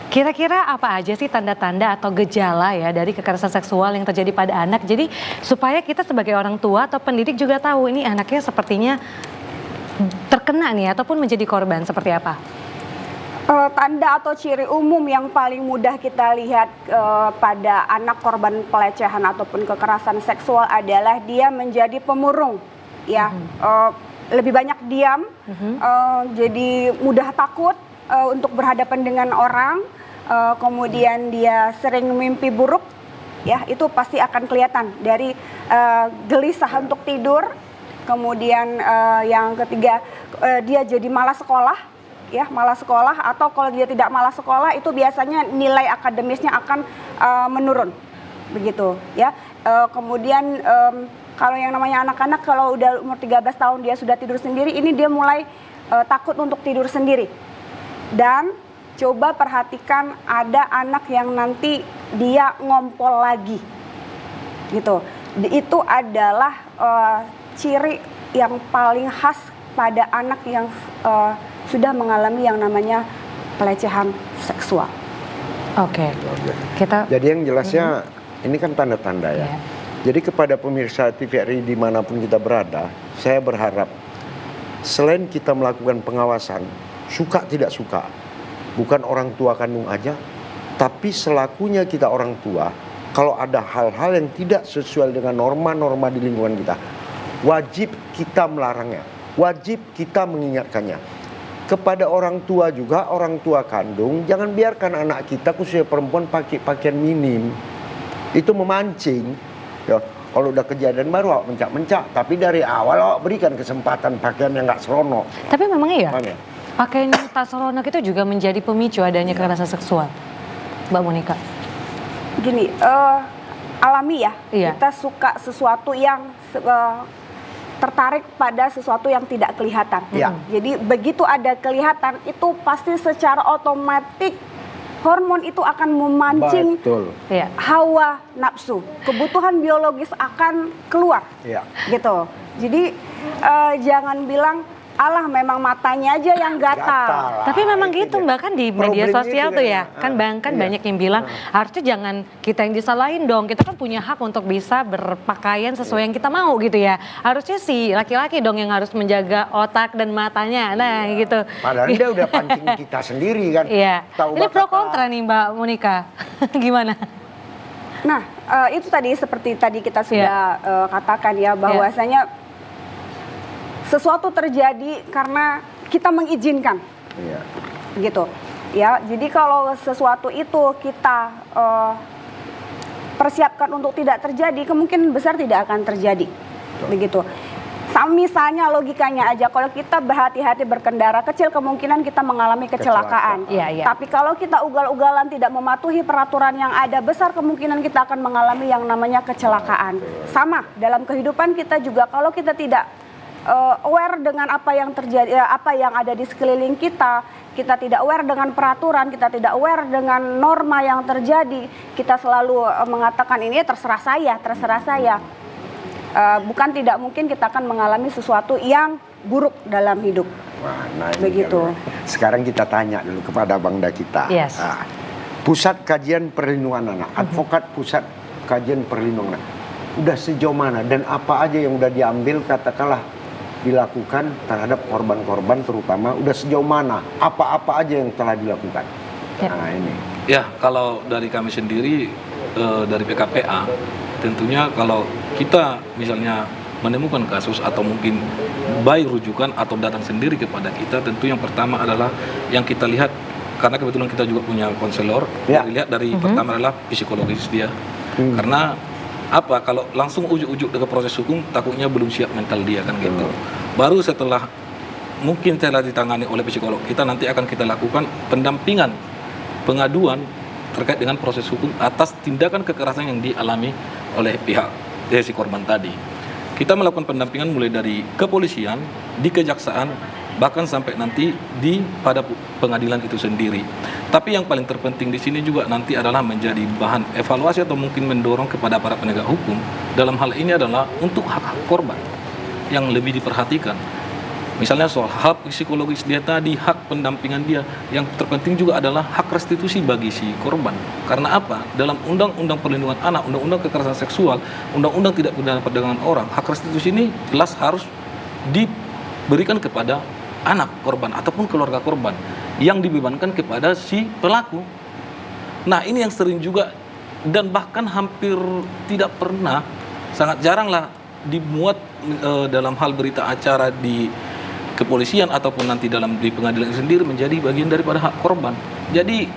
Kira-kira apa aja sih tanda-tanda atau gejala ya dari kekerasan seksual yang terjadi pada anak? Jadi supaya kita sebagai orang tua atau pendidik juga tahu ini anaknya sepertinya terkena nih ataupun menjadi korban seperti apa? Tanda atau ciri umum yang paling mudah kita lihat pada anak korban pelecehan ataupun kekerasan seksual adalah dia menjadi pemurung, ya, lebih banyak diam, jadi mudah takut untuk berhadapan dengan orang, kemudian dia sering mimpi buruk, ya, itu pasti akan kelihatan dari gelisah untuk tidur, kemudian yang ketiga dia jadi malas sekolah. Ya, malas sekolah, atau kalau dia tidak malas sekolah itu biasanya nilai akademisnya akan menurun, begitu ya. Kemudian kalau yang namanya anak-anak kalau udah umur 13 tahun dia sudah tidur sendiri, ini dia mulai takut untuk tidur sendiri. Dan coba perhatikan ada anak yang nanti dia ngompol lagi, gitu. Itu adalah ciri yang paling khas pada anak yang sudah mengalami yang namanya pelecehan seksual. Jadi yang jelasnya ini kan tanda-tanda ya. Jadi kepada pemirsa TVRI dimanapun kita berada, saya berharap selain kita melakukan pengawasan, suka tidak suka, bukan orang tua kandung aja, tapi selakunya kita orang tua, kalau ada hal-hal yang tidak sesuai dengan norma-norma di lingkungan kita, wajib kita melarangnya, wajib kita mengingatkannya. Kepada orang tua juga, orang tua kandung, jangan biarkan anak kita khususnya perempuan pakai pakaian minim. Itu memancing. Ya, kalau udah kejadian baru awak mencak-mencak, tapi dari awal awak berikan kesempatan pakaian yang nggak seronok. Tapi memang iya, pakaian yang tak seronok itu juga menjadi pemicu adanya kekerasan seksual, Mbak Monica. Gini, alami ya, kita suka sesuatu yang tertarik pada sesuatu yang tidak kelihatan. Jadi begitu ada kelihatan itu pasti secara otomatis hormon itu akan memancing hawa nafsu, kebutuhan biologis akan keluar, gitu. Jadi jangan bilang alah memang matanya aja yang gatal. Tapi memang gitu Mbak, kan di media sosial tuh ya, kan banyak yang bilang harusnya jangan kita yang disalahin dong, kita kan punya hak untuk bisa berpakaian sesuai yang kita mau gitu ya. Harusnya si laki-laki dong yang harus menjaga otak dan matanya, nah gitu. Padahal dia udah pancing kita sendiri kan. Ini pro kontra nih Mbak Monica, gimana? Nah itu tadi seperti tadi kita sudah katakan ya, bahwasanya sesuatu terjadi karena kita mengizinkan, gitu. Ya, jadi kalau sesuatu itu kita persiapkan untuk tidak terjadi, kemungkinan besar tidak akan terjadi, begitu. Misalnya logikanya aja, kalau kita berhati-hati berkendara, kecil kemungkinan kita mengalami kecelakaan. Tapi kalau kita ugal-ugalan tidak mematuhi peraturan yang ada, besar kemungkinan kita akan mengalami yang namanya kecelakaan. Sama dalam kehidupan kita juga, kalau kita tidak aware dengan apa yang terjadi, apa yang ada di sekeliling kita. Kita tidak aware dengan peraturan, kita tidak aware dengan norma yang terjadi. Kita selalu mengatakan ini terserah saya, terserah saya. Bukan tidak mungkin kita akan mengalami sesuatu yang buruk dalam hidup. Wah, nah ini Begitu. kan. Sekarang kita tanya dulu kepada Bangda kita. Yes. Pusat Kajian Perlindungan Anak, advokat Pusat Kajian Perlindungan Anak. Udah sejauh mana dan apa aja yang udah diambil katakanlah dilakukan terhadap korban-korban terutama udah sejauh mana? Apa-apa aja yang telah dilakukan? Ya. Nah ini. Ya, kalau dari kami sendiri dari PKPA, tentunya kalau kita misalnya menemukan kasus atau mungkin baik rujukan atau datang sendiri kepada kita, tentu yang pertama adalah yang kita lihat, karena kebetulan kita juga punya konselor, Ya. dilihat dari pertama adalah psikologis dia. Karena apa, kalau langsung ujuk-ujuk ke proses hukum takutnya belum siap mental dia kan gitu. Baru setelah mungkin telah ditangani oleh psikolog, kita nanti akan kita lakukan pendampingan, pengaduan terkait dengan proses hukum atas tindakan kekerasan yang dialami oleh pihak si korban tadi. Kita melakukan pendampingan mulai dari kepolisian, di kejaksaan, bahkan sampai nanti pada pengadilan itu sendiri. Tapi yang paling terpenting di sini juga nanti adalah menjadi bahan evaluasi atau mungkin mendorong kepada para penegak hukum dalam hal ini adalah untuk hak-hak korban yang lebih diperhatikan. Misalnya soal hak psikologis dia tadi, hak pendampingan dia, yang terpenting juga adalah hak restitusi bagi si korban. Karena apa? Dalam Undang-Undang Perlindungan Anak, Undang-Undang Kekerasan Seksual, Undang-Undang Tidak Pidana Perdagangan Orang, hak restitusi ini jelas harus diberikan kepada anak korban ataupun keluarga korban yang dibebankan kepada si pelaku. Nah, ini yang sering juga dan bahkan hampir tidak pernah, sangat jarang lah dimuat dalam hal berita acara di kepolisian ataupun nanti di pengadilan sendiri menjadi bagian daripada hak korban. Jadi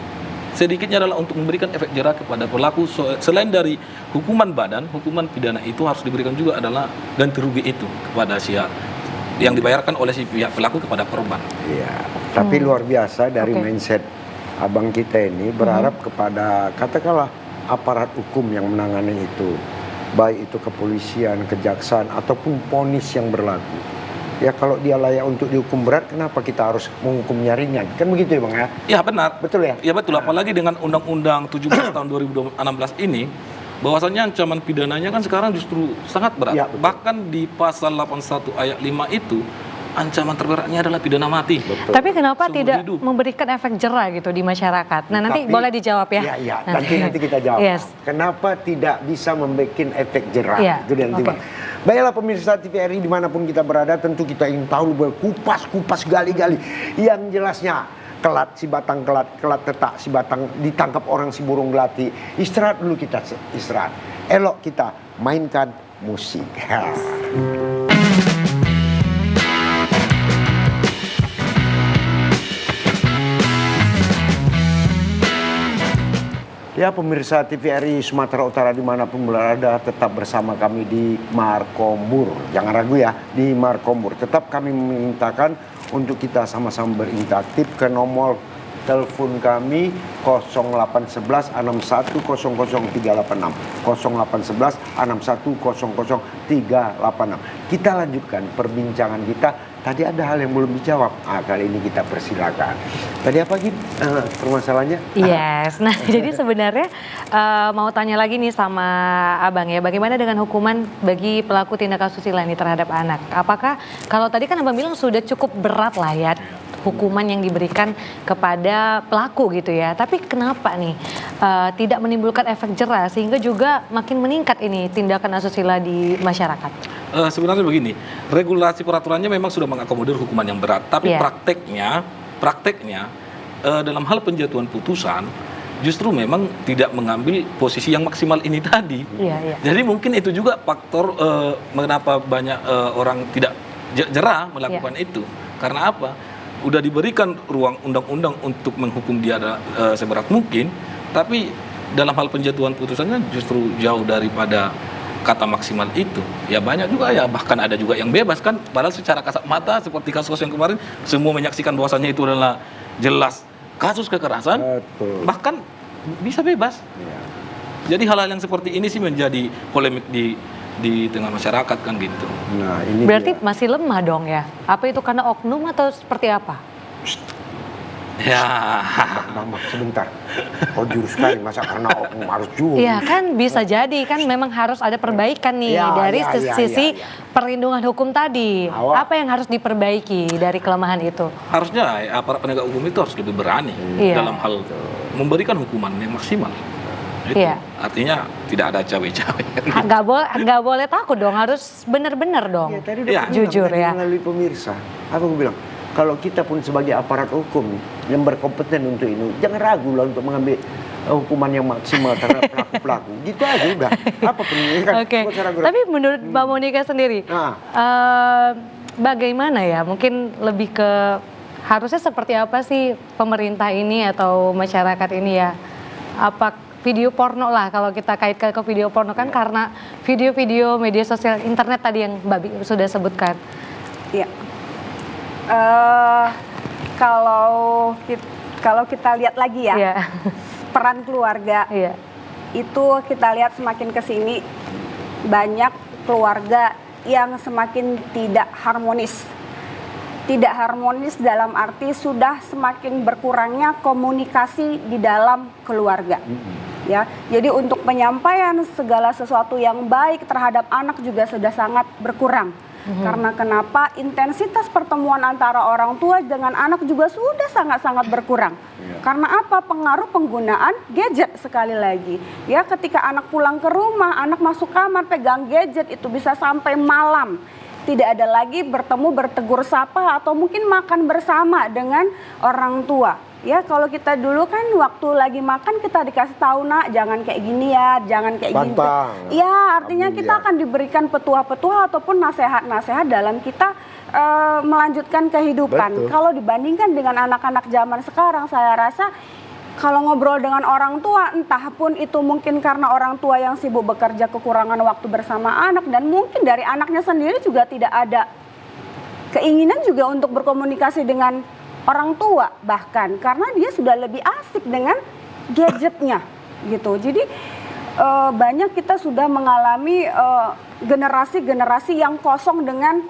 sedikitnya adalah untuk memberikan efek jera kepada pelaku. Selain dari hukuman badan, hukuman pidana itu harus diberikan juga adalah ganti rugi itu kepada si yang dibayarkan oleh si pihak pelaku kepada korban. Iya, tapi luar biasa dari Oke. mindset abang kita ini berharap kepada katakanlah aparat hukum yang menangani itu, baik itu kepolisian, kejaksaan ataupun vonis yang berlaku. Ya kalau dia layak untuk dihukum berat, kenapa kita harus menghukumnya ringan? Kan begitu ya Bang ya? Ya benar. Betul ya? Ya betul, apalagi dengan Undang-Undang 17 tahun 2016 ini, bahwasannya ancaman pidananya kan sekarang justru sangat berat. Ya, betul. Bahkan di pasal 81 ayat 5 itu ancaman terberatnya adalah pidana mati. Betul. Tapi kenapa Seumur tidak hidup. memberikan efek jera gitu di masyarakat? Nah nanti Tapi- boleh dijawab ya. Iya, nanti kita jawab. Yes. Kenapa tidak bisa membuat efek jerah? Iya, Itu nanti oke. Bang. Baiklah pemirsa TVRI dimanapun kita berada, tentu kita ingin tahu berkupas-kupas gali-gali. Yang jelasnya kelat si batang kelat tetak si batang ditangkap orang si burung gelati. Istirahat dulu kita istirahat. Elok kita mainkan musik. Ya pemirsa TVRI Sumatera Utara dimanapun berada, tetap bersama kami di Markombur. Jangan ragu ya, di Markombur. Tetap kami memintakan untuk kita sama-sama berinteraktif ke nomor telepon kami 0811 6100 386 0811 6100 386. Kita lanjutkan perbincangan kita. Tadi ada hal yang belum dijawab. Kali ini kita persilakan. Tadi apa Gin? Permasalahannya? Yes, nah jadi sebenarnya mau tanya lagi nih sama Abang ya, bagaimana dengan hukuman bagi pelaku tindak asusila ini terhadap anak? Apakah kalau tadi kan Abang bilang sudah cukup berat lah ya hukuman yang diberikan kepada pelaku gitu ya, tapi kenapa nih tidak menimbulkan efek jera sehingga juga makin meningkat ini tindakan asusila di masyarakat? Sebenarnya begini, regulasi peraturannya memang sudah mengakomodir hukuman yang berat, tapi Iya. prakteknya dalam hal penjatuhan putusan justru memang tidak mengambil posisi yang maksimal ini tadi. Iya, iya. Jadi mungkin itu juga faktor mengapa banyak orang tidak jerah melakukan itu. Karena apa? Udah diberikan ruang undang-undang untuk menghukum dia seberat mungkin, tapi dalam hal penjatuhan putusannya justru jauh daripada kata maksimal itu. Ya banyak juga ya, bahkan ada juga yang bebas kan, padahal secara kasat mata seperti kasus yang kemarin semua menyaksikan bahwasannya itu adalah jelas kasus kekerasan, Betul. bahkan bisa bebas. Iya. Jadi hal-hal yang seperti ini sih menjadi polemik di di tengah masyarakat kan gitu. Nah, ini Berarti dia. masih lemah dong ya? Apa itu karena oknum atau seperti apa? Ya, Mama, sebentar. Oh, jurus sekali, masa karena oknum harus jurus. Iya kan bisa jadi kan memang harus ada perbaikan nih Ya, dari ya, sisi ya. perlindungan hukum tadi. Awak. Apa yang harus diperbaiki dari kelemahan itu? harusnya aparat penegak hukum itu harus lebih berani Iya. dalam hal memberikan hukuman yang maksimal. Itu. Iya. Artinya tidak ada cawe-cawe. Nggak boleh takut dong, harus bener-bener dong. Ya, tadi Ya. udah bilang Jujur tadi ya. melalui pemirsa. Apa aku bilang? Kalau kita pun sebagai aparat hukum yang berkompeten untuk ini, jangan ragu lah untuk mengambil hukuman yang maksimal terhadap pelaku-pelaku. Gitu aja udah. Apa penyidikan? Oke. Tapi menurut Mbak Monika sendiri, Nah. bagaimana ya? Mungkin lebih ke harusnya seperti apa sih pemerintah ini atau masyarakat ini ya? Apa video porno lah kalau kita kaitkan ke video porno kan karena video-video media sosial internet tadi yang Mbak Bi sudah sebutkan. Iya. Kalau kita lihat lagi ya, Iya. peran keluarga Iya. itu kita lihat semakin ke sini banyak keluarga yang semakin tidak harmonis. Tidak harmonis dalam arti sudah semakin berkurangnya komunikasi di dalam keluarga. Ya, jadi untuk penyampaian segala sesuatu yang baik terhadap anak juga sudah sangat berkurang. Karena kenapa? Intensitas pertemuan antara orang tua dengan anak juga sudah sangat-sangat berkurang. Karena apa? Pengaruh penggunaan gadget sekali lagi. Ya, ketika anak pulang ke rumah, anak masuk kamar pegang gadget itu bisa sampai malam. Tidak ada lagi bertemu bertegur sapa atau mungkin makan bersama dengan orang tua. Ya, kalau kita dulu kan waktu lagi makan kita dikasih tahu, nak jangan kayak gini ya, jangan kayak gini. Pantang. Ya, artinya Amin, kita ya. akan diberikan petua-petua ataupun nasihat-nasihat dalam kita melanjutkan kehidupan. Betul. Kalau dibandingkan dengan anak-anak zaman sekarang, saya rasa kalau ngobrol dengan orang tua, entah pun itu mungkin karena orang tua yang sibuk bekerja kekurangan waktu bersama anak dan mungkin dari anaknya sendiri juga tidak ada keinginan juga untuk berkomunikasi dengan orang tua bahkan karena dia sudah lebih asik dengan gadgetnya gitu. Jadi banyak kita sudah mengalami generasi-generasi yang kosong dengan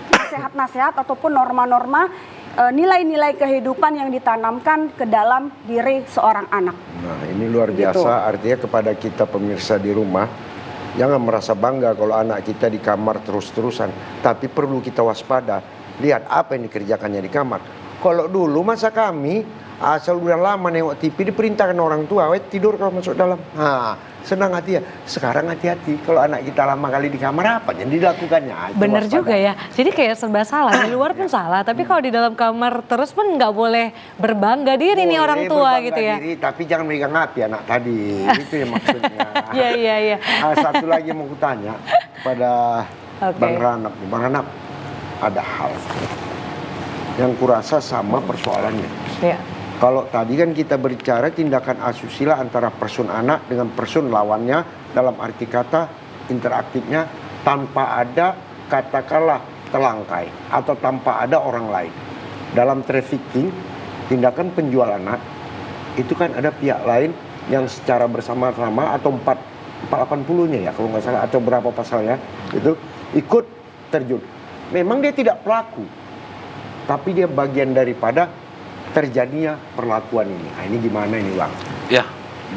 nasihat-nasihat ataupun norma-norma nilai-nilai kehidupan yang ditanamkan ke dalam diri seorang anak. Nah, ini luar Gitu. biasa. Artinya kepada kita pemirsa di rumah, jangan merasa bangga kalau anak kita di kamar terus-terusan. Tapi perlu kita waspada. Lihat apa yang dikerjakannya di kamar. Kalau dulu masa kami, asal udah lama nengok TV, diperintahkan orang tua, tidur kalau masuk dalam. Nah, senang hati ya. Sekarang hati-hati. Kalau anak kita lama kali di kamar, apa yang dilakukannya? Itu Bener waspada. juga ya. Jadi kayak serba salah. Di luar pun salah. Tapi kalau di dalam kamar terus pun nggak boleh berbangga diri nih Boleh orang tua berbangga gitu ya. diri, tapi jangan megang api anak tadi. Itu yang maksudnya. Iya, iya, iya. Satu lagi mau kutanya kepada Oke. Bang Ranap. Bang Ranap, ada hal yang kurasa sama persoalannya. Iya. Kalau tadi kan kita berbicara tindakan asusila antara person anak dengan person lawannya dalam arti kata interaktifnya tanpa ada katakanlah telangkai atau tanpa ada orang lain. Dalam trafficking, tindakan penjual anak itu kan ada pihak lain yang secara bersama-sama atau 480-nya ya kalau nggak salah atau berapa pasalnya itu ikut terjun. Memang dia tidak pelaku, tapi dia bagian daripada terjadinya perlakuan ini. Nah, ini gimana ini Bang? Ya,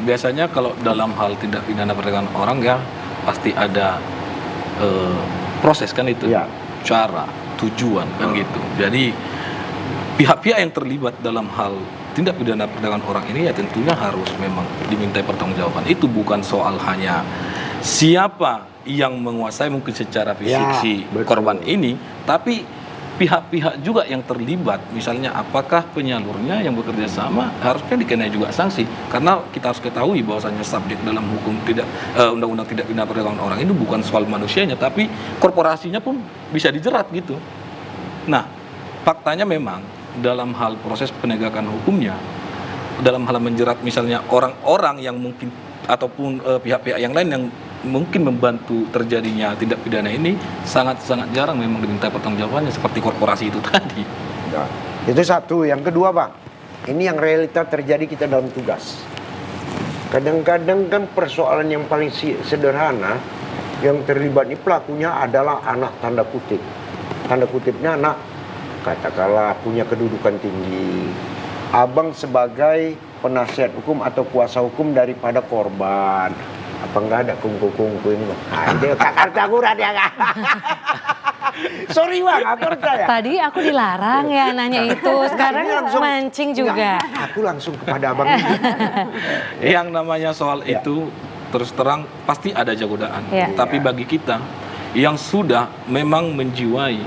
biasanya kalau dalam hal tindak pidana perdagangan orang ya pasti ada proses kan itu, Ya. cara, tujuan kan gitu. Jadi pihak-pihak yang terlibat dalam hal tindak pidana perdagangan orang ini ya tentunya harus memang dimintai pertanggungjawaban. Itu bukan soal hanya siapa yang menguasai mungkin secara fisik Ya, si betul. korban ini, tapi pihak-pihak juga yang terlibat, misalnya apakah penyalurnya yang bekerja sama harusnya dikenai juga sanksi, karena kita harus ketahui bahwasanya subjek dalam hukum undang-undang tindak pidana perdagangan orang itu bukan soal manusianya, tapi korporasinya pun bisa dijerat gitu. Nah, faktanya memang dalam hal proses penegakan hukumnya, dalam hal menjerat misalnya orang-orang yang mungkin ataupun pihak-pihak yang lain yang mungkin membantu terjadinya tindak pidana ini sangat-sangat jarang memang diminta pertanggungjawabannya seperti korporasi itu tadi. Nah, itu satu. Yang kedua Bang, ini yang realita terjadi kita dalam tugas. Kadang-kadang kan persoalan yang paling sederhana Yang terlibat ini pelakunya adalah anak tanda kutip. Tanda kutipnya anak katakanlah punya kedudukan tinggi. Abang sebagai penasihat hukum atau kuasa hukum daripada korban. Apa enggak ada kungku-kungku ini? Ada karta gura dia enggak? Sorry bang, aku percaya. Tadi aku dilarang ya nanya itu, sekarang Ini langsung- mancing juga. Enggak, aku langsung kepada abang. Yang namanya soal Ya. itu terus terang pasti ada godaan. Ya. Tapi bagi kita yang sudah memang menjiwai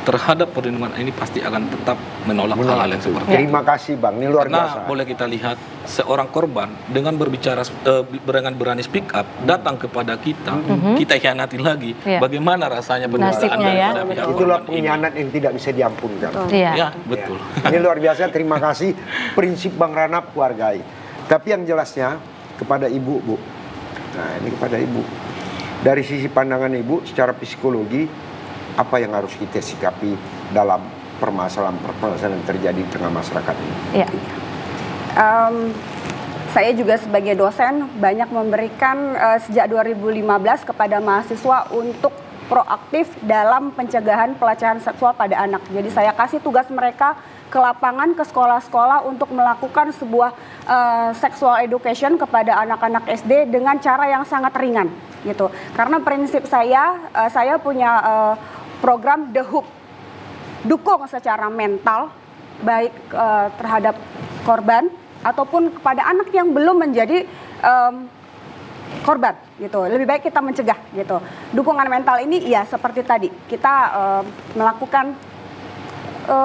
terhadap perlindungan ini pasti akan tetap menolak hal-hal yang seperti itu. Terima kasih bang, ini luar Karena biasa. boleh kita lihat seorang korban dengan berbicara dengan berani speak up datang kepada kita, kita hianati lagi. Iya. Bagaimana rasanya penderitaan Nasibnya ya. daripada pihak Itulah korban ini? pengkhianat yang tidak bisa diampunkan. Iya. Ya, betul. Ini luar biasa, terima kasih. Prinsip Bang Ranap keluargai. Tapi yang jelasnya kepada ibu, Bu. Nah, ini kepada ibu. Dari sisi pandangan ibu secara psikologi, apa yang harus kita sikapi dalam permasalahan yang terjadi di tengah masyarakat ini? Iya. Saya juga sebagai dosen banyak memberikan sejak 2015 kepada mahasiswa untuk proaktif dalam pencegahan pelecehan seksual pada anak. Jadi saya kasih tugas mereka ke lapangan, ke sekolah-sekolah untuk melakukan sebuah sexual education kepada anak-anak SD dengan cara yang sangat ringan gitu. Karena prinsip saya punya program The Hook, dukung secara mental baik terhadap korban ataupun kepada anak yang belum menjadi korban gitu. Lebih baik kita mencegah gitu. Dukungan mental ini ya seperti tadi kita melakukan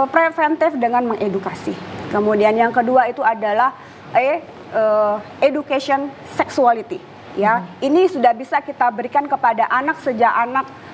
preventif dengan mengedukasi. Kemudian yang kedua itu adalah education sexuality ya. Ini sudah bisa kita berikan kepada anak sejak anak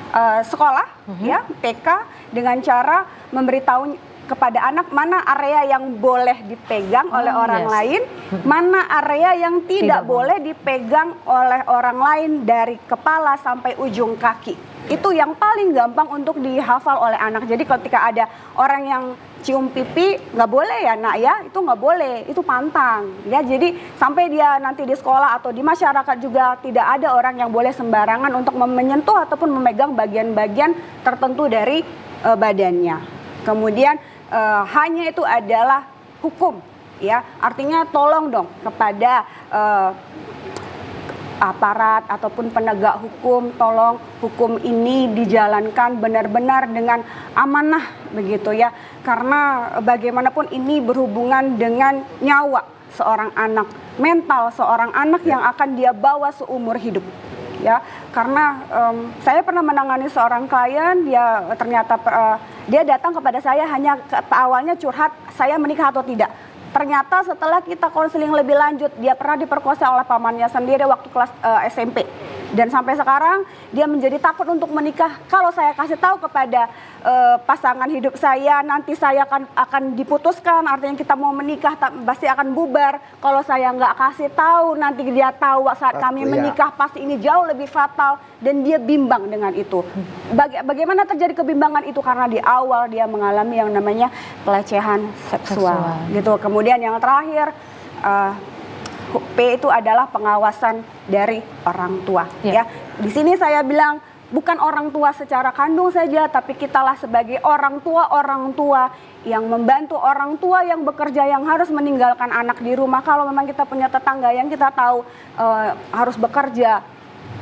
sekolah ya TK dengan cara memberitahu kepada anak mana area yang boleh dipegang oleh orang lain, mana area yang tidak boleh dipegang oleh orang lain dari kepala sampai ujung kaki. Itu yang paling gampang untuk dihafal oleh anak. Jadi ketika ada orang yang cium pipi, nggak boleh ya nak ya, itu nggak boleh, itu pantang. Ya, jadi sampai dia nanti di sekolah atau di masyarakat juga tidak ada orang yang boleh sembarangan untuk menyentuh ataupun memegang bagian-bagian tertentu dari badannya. Kemudian hanya itu adalah hukum, ya artinya tolong dong kepada aparat ataupun penegak hukum, tolong hukum ini dijalankan benar-benar dengan amanah begitu ya, karena bagaimanapun ini berhubungan dengan nyawa seorang anak, mental seorang anak yang akan dia bawa seumur hidup. Ya, karena saya pernah menangani seorang klien, dia ternyata dia datang kepada saya hanya awalnya curhat saya menikah atau tidak. Ternyata setelah kita konseling lebih lanjut, dia pernah diperkosa oleh pamannya sendiri waktu kelas SMP. Dan sampai sekarang dia menjadi takut untuk menikah. Kalau saya kasih tahu kepada pasangan hidup saya, nanti saya akan diputuskan, artinya kita mau menikah pasti akan bubar. Kalau saya nggak kasih tahu, nanti dia tahu saat kami menikah pasti ini jauh lebih fatal. Dan dia bimbang dengan itu. Bagaimana terjadi kebimbangan itu? Karena di awal dia mengalami yang namanya pelecehan seksual. Gitu. Kemudian yang terakhir, P itu adalah pengawasan dari orang tua. Ya, di sini saya bilang bukan orang tua secara kandung saja, tapi kitalah sebagai orang tua yang membantu orang tua yang bekerja, yang harus meninggalkan anak di rumah. Kalau memang kita punya tetangga yang kita tahu harus bekerja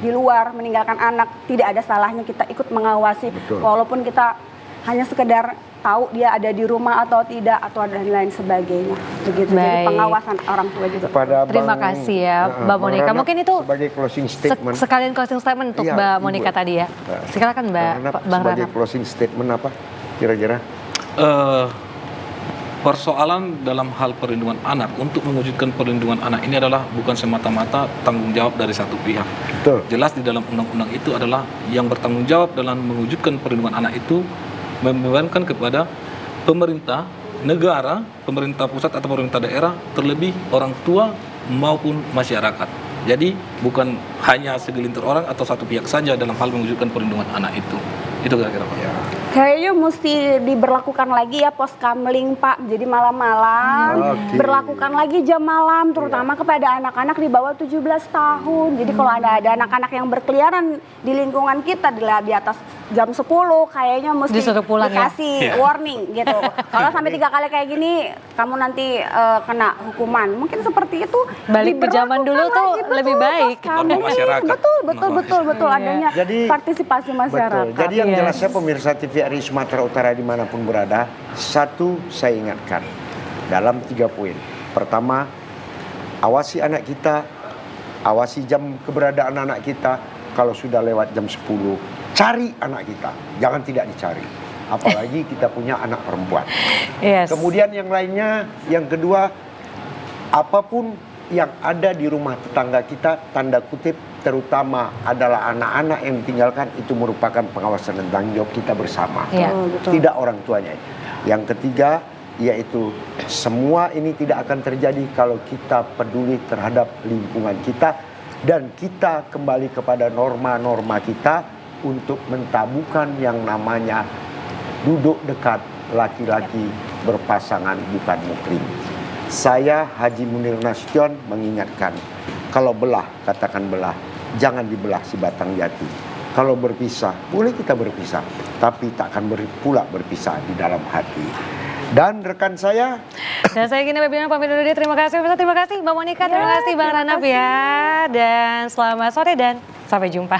di luar, meninggalkan anak, tidak ada salahnya kita ikut mengawasi. Betul. Walaupun kita hanya sekedar tahu dia ada di rumah atau tidak, atau dan lain sebagainya. Begitu. Jadi pengawasan orang tua juga. Terima kasih ya Mbak Monica. Mungkin itu sebagai closing statement. Sekalian closing statement untuk Mbak Monica tadi ya. Silakan Bang Sebagai Ranap. closing statement apa kira-kira? Persoalan dalam hal perlindungan anak, untuk mewujudkan perlindungan anak ini adalah bukan semata-mata tanggung jawab dari satu pihak. Betul. Jelas di dalam undang-undang itu adalah yang bertanggung jawab dalam mewujudkan perlindungan anak itu membebankan kepada pemerintah, negara, pemerintah pusat atau pemerintah daerah, terlebih orang tua maupun masyarakat. Jadi bukan hanya segelintir orang atau satu pihak saja dalam hal mewujudkan perlindungan anak itu. Itu kira-kira Pak. Ya. Kayaknya mesti diberlakukan lagi ya pos kamling Pak. Jadi malam-malam Oke. berlakukan lagi jam malam terutama kepada anak-anak di bawah 17 tahun. Jadi kalau ada anak-anak yang berkeliaran di lingkungan kita di atas jam 10 kayaknya mesti Disuruh pulang ya? dikasih warning gitu. Kalau sampai 3 kali kayak gini kamu nanti kena hukuman. Mungkin seperti itu. Balik ke zaman dulu tuh diberlakukan lebih betul, baik. pos kamling. Norma masyarakat. Betul Iya. adanya Jadi- partisipasi masyarakat. Betul. Jadi yang Yes. jelasnya pemirsa TVRI Sumatera Utara dimanapun berada, satu saya ingatkan dalam 3 poin. Pertama, awasi anak kita, awasi jam keberadaan anak kita. Kalau sudah lewat jam 10, cari anak kita, jangan tidak dicari. Apalagi kita punya anak perempuan. Yes. Kemudian yang lainnya, yang kedua, apapun yang ada di rumah tetangga kita, tanda kutip, terutama adalah anak-anak yang ditinggalkan, itu merupakan pengawasan dan tanggung jawab kita bersama. Iya. Betul. Tidak orang tuanya. Yang ketiga, yaitu semua ini tidak akan terjadi kalau kita peduli terhadap lingkungan kita dan kita kembali kepada norma-norma kita untuk mentabukan yang namanya duduk dekat laki-laki berpasangan bukan muhrim. Saya Haji Munir Nasution mengingatkan, kalau belah, katakan belah, jangan dibelah si batang jati. Kalau berpisah, boleh kita berpisah, tapi tak akan pula berpisah di dalam hati. Dan rekan saya, Dan saya Gina Babiana pamit dulu deh. Terima kasih pemirsa, terima kasih Mbak Monika, terima kasih Bang Ranap ya. Dan selamat sore dan sampai jumpa.